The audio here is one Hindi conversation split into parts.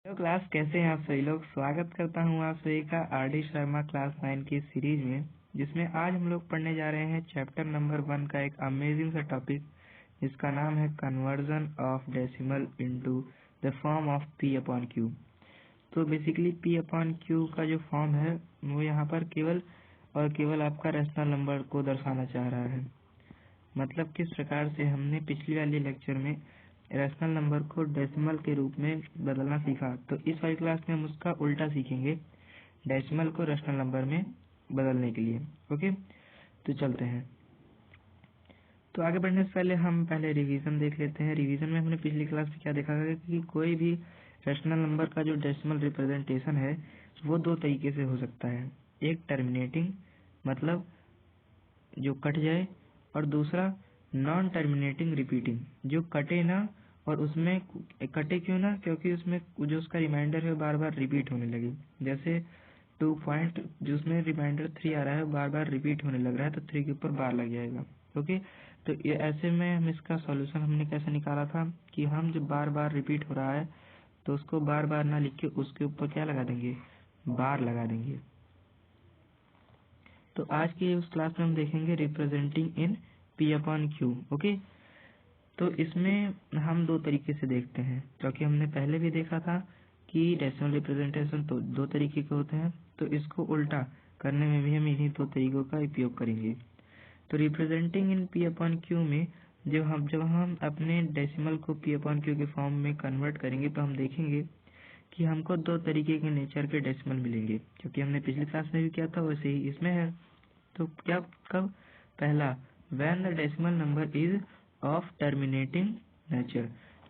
हेलो क्लास, कैसे हैं आप सभी लोग। स्वागत करता हूं आप सभी का आरडी शर्मा क्लास 9 की सीरीज में, जिसमें आज हम लोग पढ़ने जा रहे हैं चैप्टर नंबर 1 का एक अमेजिंग सा टॉपिक, जिसका नाम है conversion of decimal into the form of P upon Q. तो बेसिकली पी अपॉन क्यू का जो फॉर्म है वो यहाँ पर केवल और केवल आपका रैशनल नंबर को दर्शाना चाह रहा है। मतलब किस प्रकार से हमने पिछली वाली लेक्चर में रैशनल नंबर को डेसिमल के रूप में बदलना सीखा, तो इस वाली क्लास में हम उसका उल्टा सीखेंगे, डेसिमल को रैशनल नंबर में बदलने के लिए। ओके, तो चलते हैं। तो आगे बढ़ने से पहले हम पहले रिवीजन देख लेते हैं। रिवीजन में हमने पिछली क्लास में क्या देखा है कि कोई भी रैशनल नंबर का जो डेसिमल रिप्रेजेंटेशन है वो दो तरीके से हो सकता है। एक टर्मिनेटिंग, मतलब जो कट जाए, और दूसरा नॉन टर्मिनेटिंग रिपीटिंग, जो कटे ना और उसमें कटे क्यों ना, क्योंकि उसमें जो उसका रिमाइंडर है बार बार रिपीट होने लगे। जैसे 2 पॉइंट जिसमें रिमाइंडर 3 आ रहा है बार बार रिपीट होने लग रहा है, तो 3 के ऊपर बार लग जाएगा। ओके, तो ये ऐसे में हम इसका सॉल्यूशन हमने कैसे निकाला था कि हम जब बार बार रिपीट हो रहा है तो उसको बार बार ना लिख के उसके ऊपर क्या लगा देंगे, बार लगा देंगे। तो आज की उस क्लास में हम देखेंगे representing in P upon Q. Okay, तो इसमें हम दो तरीके से देखते हैं, क्योंकि हमने पहले भी देखा था कि डेसिमल रिप्रेजेंटेशन तो दो तरीके के होते हैं, तो इसको उल्टा करने में भी हम इन्हीं दो तरीकों का उपयोग करेंगे। तो representing in P upon Q में जब हम अपने डेसिमल को पी अपॉन क्यू के फॉर्म में कन्वर्ट करेंगे, तो हम देखेंगे कि हमको दो तरीके के नेचर के डेसिमल मिलेंगे, क्योंकि हमने पिछली क्लास में भी किया था वैसे ही इसमें है। तो क्या, कब? पहला, when the decimal number is of terminating nature,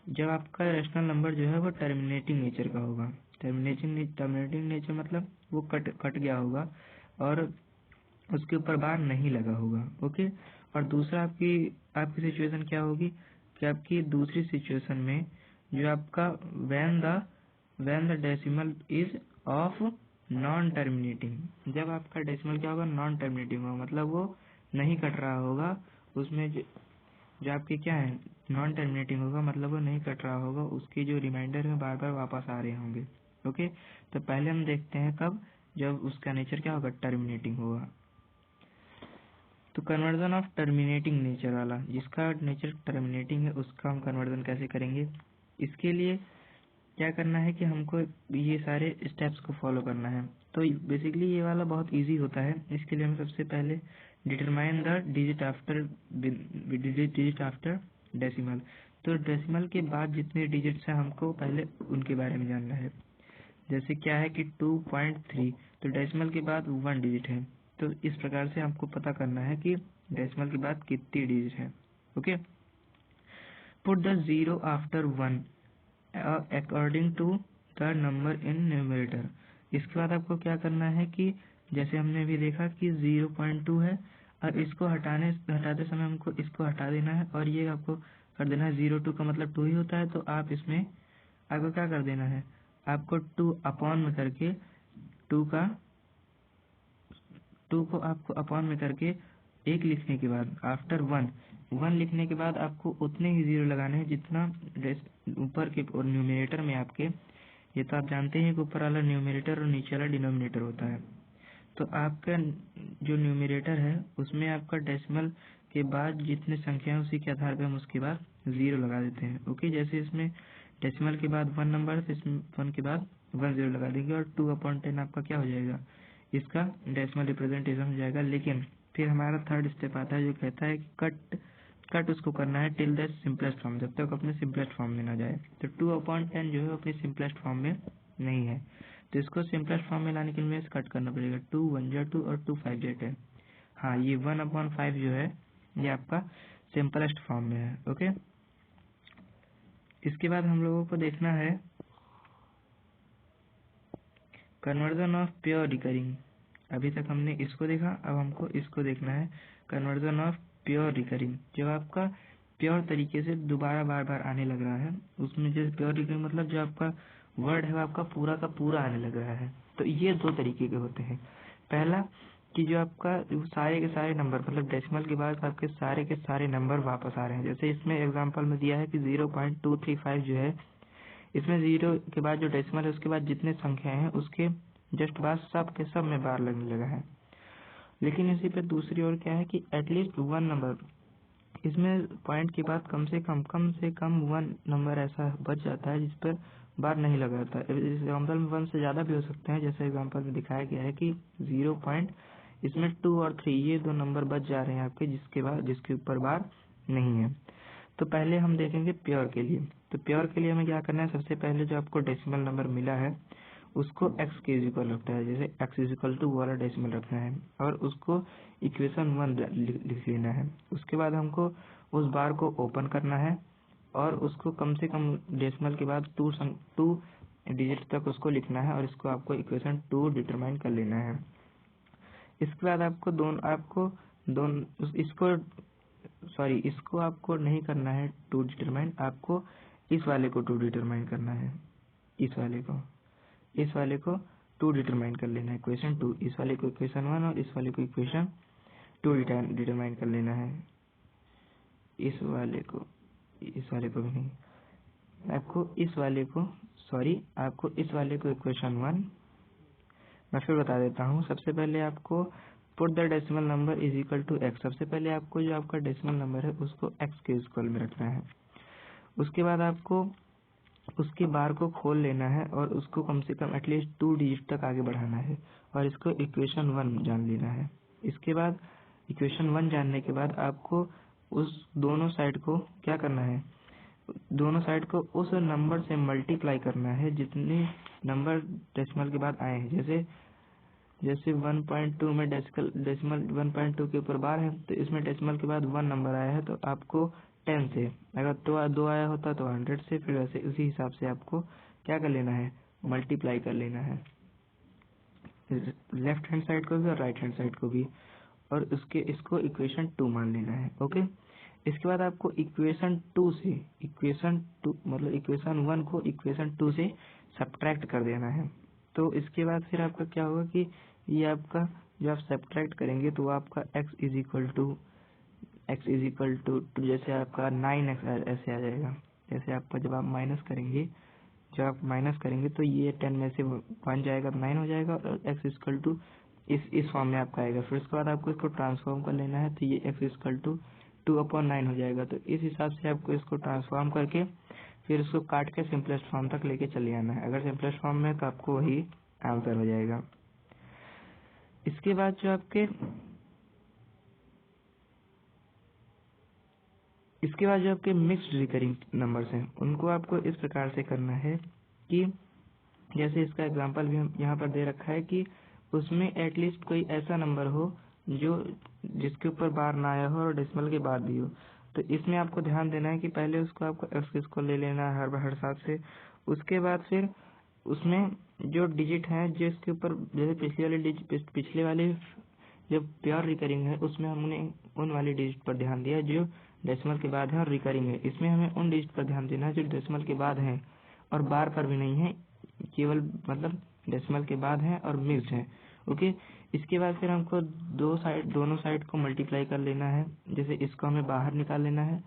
जब आपका रैशनल नंबर जो है वो टर्मिनेटिंग नेचर का होगा। टर्मिनेटिंग नेचर मतलब वो कट गया होगा और उसके ऊपर बार नहीं लगा होगा। ओके, और दूसरा आपकी सिचुएशन क्या होगी कि आपकी दूसरी सिचुएशन में जो आपका when the decimal is of non terminating, जब आपका डेसिमल क्या होगा, नॉन टर्मिनेटिंग होगा, मतलब वो नहीं कट रहा होगा। उसमें जो आपके क्या है, नॉन टर्मिनेटिंग होगा, मतलब वो नहीं कट रहा होगा, उसके जो रिमाइंडर है बार बार वापस आ रहे होंगे। ओके, तो पहले हम देखते हैं कब, जब उसका नेचर क्या होगा, टर्मिनेटिंग होगा। तो कन्वर्जन ऑफ टर्मिनेटिंग नेचर वाला, जिसका नेचर टर्मिनेटिंग है, उसका हम कन्वर्जन कैसे करेंगे। इसके लिए क्या करना है कि हमको ये सारे स्टेप्स को फॉलो करना है। तो बेसिकली ये वाला बहुत इजी होता है। इसके लिए हम सबसे पहले determine the digit after decimal. तो डेसिमल के बाद जितने डिजिट्स हैं हमको पहले उनके बारे में जानना है। जैसे क्या है कि 2.3, तो डेसिमल के बाद 1 डिजिट है, तो इस प्रकार से आपको पता करना है कि डेसिमल के बाद कितनी डिजिट है। Okay, put the 0 after 1 according to the number in numerator. इसके बाद आपको क्या करना है कि जैसे हमने भी देखा कि 0.2 है, और इसको हटाते समय हमको इसको हटा देना है, और ये आपको कर देना है 0.2 का मतलब 2 ही होता है, तो आप इसमें आपको क्या कर देना है, आपको 2 अपॉन में करके 2 को आपको अपॉन में करके 1 लिखने के बाद आफ्टर 1 लिखने के बाद आपको उतने ही 0 लगाने हैं जितना ऊपर के और न्यूमरेटर में आपके, ये तो आप जानते हैं कि ऊपर वाला न्यूमरेटर और नीचे वाला डिनोमिनेटर होता है। तो आपका जो न्यूमरेटर है उसमें आपका डेसिमल के बाद जितने संख्या है उसी के आधार पर हम उसके बाद 0 लगा देते हैं। ओके, जैसे इसमें डेसिमल के बाद 1 नंबर है, तो इसमें 1 के बाद 1 0 लगा देंगे, और 2/10 आपका क्या हो जाएगा, इसका डेसिमल रिप्रेजेंटेशन हो जाएगा। लेकिन फिर हमारा थर्ड स्टेप आता है जो कहता है कि कट उसको करना है टिल द सिंपलेस्ट फॉर्म, जब तक अपने सिंपलेस्ट फॉर्म में ना जाए। तो 2/10 जो है अपने सिंपलेस्ट फॉर्म में नहीं है, तो इसको सिंपलेस्ट फॉर्म में लाने के लिए कट करना पड़ेगा। 2 1 2 और 2 5 है। हाँ, ये 1/5 जो है ये आपका सिंपलेस्ट फॉर्म में है। ओके, इसके बाद हम लोगों को देखना है कन्वर्जन ऑफ प्योर रिकरिंग। अभी तक हमने इसको देखा, अब हमको इसको देखना है, कन्वर्जन ऑफ प्योर रिकरिंग। जब आपका प्योर तरीके से दोबारा बार बार आने लग रहा है, उसमें जैसे प्योर रिकरिंग मतलब जो आपका वर्ड है वो आपका पूरा का पूरा आने लग रहा है। तो ये दो तरीके के होते हैं। पहला कि जो आपका सारे के सारे नंबर, मतलब डेसिमल के बाद आपके सारे के सारे नंबर वापस आ रहे हैं। जैसे इसमें एग्जांपल में दिया है कि 0.235 जो है, इसमें 0 के बाद जो डेसिमल है उसके बाद जितने संख्याएं हैं उसके जस्ट बाद सब के सब में बार लगने लगा है। लेकिन इसी पे दूसरी ओर क्या है कि एटलीस्ट 1 नंबर, इसमें पॉइंट के बाद कम से कम 1 नंबर ऐसा बच जाता है जिस पर बार नहीं लगा था। इस एग्जाम्पल में 1 से ज़्यादा भी हो सकते हैं, जैसे एग्जाम्पल में दिखाया गया है कि 0 पॉइंट, इसमें 2 और 3 ये 2 नंबर बच जा रहे हैं आपके, जिसके ऊपर बार नहीं है। तो पहले हम देखेंगे प्योर के लिए। तो प्योर के लिए हमें क्या करना है, सबसे पहले जो आपको डेसिमल नंबर मिला है उसको x के इक्वल रखना है, जैसे x इक्वल टू वाला डेसिमल रखना है और उसको इक्वेशन 1 लिख लेना है। उसके बाद हमको उस बार को ओपन करना है और उसको कम से कम डेसिमल के बाद 2 डिजिट तक उसको लिखना है और इसको आपको इक्वेशन 2 डिटरमाइन कर लेना है। इसके बाद इसको आपको नहीं करना है 2 डिटरमाइन, आपको इस वाले को 2 डिटरमाइन करना है। इस वाले को 2 डिटरमाइन कर लेना है, इक्वेशन 2। इस वाले को इक्वेशन 1 और इस वाले को इक्वेशन 2 डिटरमाइन कर लेना है। इस वाले को भी नहीं, आपको इस वाले को इक्वेशन 1, मैं फिर बता देता हूँ। सबसे पहले आपको put the decimal number is equal to x, सबसे पहले आपको जो आपका डेसिमल नंबर है उसको x के इक्वल में रखना है। उसके बाद आपको उसके बार को खोल लेना है और उसको कम से कम एटलीस्ट 2 डिजिट तक आगे बढ़ाना है और इसको इक्वेशन 1 जान लेना है। इसके बाद इक्वेशन 1 जानने के बाद आपको उस दोनों साइड को क्या करना है, दोनों साइड को उस नंबर से मल्टीप्लाई करना है जितने नंबर डेसिमल के बाद आए हैं। जैसे 1.2 में डेसिमल 1.2 के ऊपर बार है, तो इसमें डेसिमल के बाद 1 नंबर आया है तो आपको 10 से, अगर 2 आया होता तो 100 से, फिर वैसे उसी हिसाब से आपको क्या कर लेना है, मल्टीप्लाई कर लेना है, लेफ्ट हैंड साइड को भी और राइट हैंड साइड को भी, और इसको इक्वेशन 2 मान लेना है। ओके, इसके बाद आपको इक्वेशन 1 को इक्वेशन 2 से सब्ट्रैक्ट कर देना है। तो इसके बाद फिर आपका क्या होगा कि ये आपका जो आप सब्ट्रैक्ट करेंगे तो आपका x इज इक्वल टू जैसे आपका 9x ऐसे आ जाएगा। जैसे आपका जब आप माइनस करेंगे तो ये 10 में से 1 जाएगा तो 9 हो जाएगा और x इक्वल टू इस फॉर्म में आपका आएगा। फिर उसके बाद आपको इसको ट्रांसफॉर्म कर लेना है तो ये x इक्वल टू 2/9 हो जाएगा। तो इस हिसाब से आपको इसको ट्रांसफॉर्म करके फिर उसको काट के सिंपलेस्ट फॉर्म तक लेके चले आना है। अगर सिंपलेस्ट फॉर्म में तो आपको वही आंसर हो जाएगा। इसके बाद जो आपके मिक्स्ड रिकरिंग नंबर्स हैं उनको आपको इस प्रकार से करना है कि जैसे इसका एग्जांपल भी यहाँ पर दे रखा है कि उसमें एटलीस्ट कोई ऐसा नंबर हो जिसके ऊपर बार ना आया हो और डेसिमल के बाद भी हो। तो इसमें आपको ध्यान देना है कि पहले उसको आपको x को ले लेना है हर साथ से। उसके बाद फिर उसमें जो डिजिट है जिसके ऊपर, जैसे पिछले वाले जो प्योर रिकरिंग है उसमें हमने उन वाली डिजिट पर ध्यान दिया जो डेसिमल के बाद है और रिकरिंग है, इसमें हमें उन डिजिट पर ध्यान देना है जो डेसिमल के बाद है और बार पर भी नहीं है, केवल मतलब डेसिमल के बाद है और मिक्स्ड है। ओके, इसके बाद फिर हमको दोनों साइड को मल्टीप्लाई कर लेना है। जैसे इसको हमें बाहर निकाल लेना है,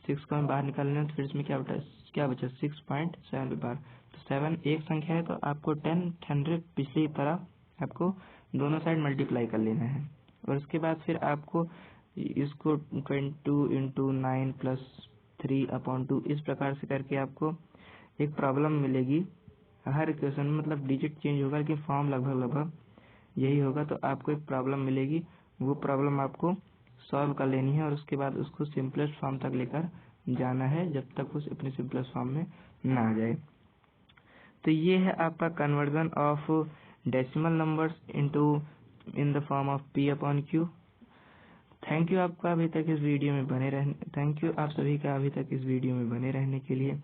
6 को हमें बाहर निकाल लेना है, तो फिर इसमें क्या बचा 6.7 बार। तो 7 एक संख्या है तो आपको 10 100 पिछली तरह आपको दोनों साइड मल्टीप्लाई कर लेना है। और उसके बाद फिर आपको इसको 22 × 9 + 3/2 इस प्रकार से करके आपको एक प्रॉब्लम मिलेगी। हर इक्वेशन में मतलब डिजिट चेंज होगा लेकिन फॉर्म लगभग यही होगा। तो आपको एक प्रॉब्लम मिलेगी, वो प्रॉब्लम आपको सॉल्व कर लेनी है और उसके बाद उसको सिंपलेस्ट फॉर्म तक लेकर जाना है जब तक उस अपने सिंपलेस्ट फॉर्म में ना आ जाए। तो ये है आपका conversion of decimal numbers in the form of P/Q। Thank you आपका अभी तक इस वीडियो में बने रहने थैंक यू आप सभी का अभी तक इस वीडियो में बने रहने के लिए।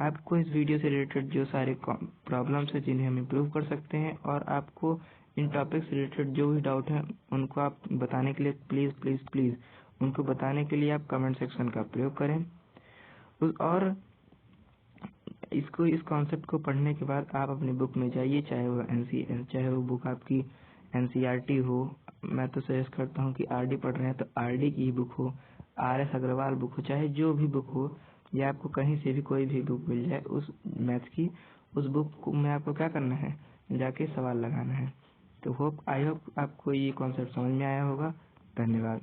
आपको इस वीडियो से रिलेटेड जो सारे प्रॉब्लम्स हैं जिन्हें हम इम्प्रूव कर सकते हैं और आपको इन टॉपिक से रिलेटेड जो भी डाउट है उनको आप बताने के लिए प्लीज़ उनको बताने के लिए आप कमेंट सेक्शन का प्रयोग करें। और इस कॉन्सेप्ट को पढ़ने के बाद आप अपनी बुक में जाइए, चाहे वो बुक आपकी NCERT हो। मैं तो सजेस्ट करता हूँ कि RD पढ़ रहे हैं तो RD की ही बुक हो, RS अग्रवाल बुक हो, चाहे जो भी बुक हो, या आपको कहीं से भी कोई भी बुक मिल जाए उस मैथ की, उस बुक में आपको क्या करना है, जाके सवाल लगाना है। तो आई होप आपको ये कॉन्सेप्ट समझ में आया होगा। धन्यवाद।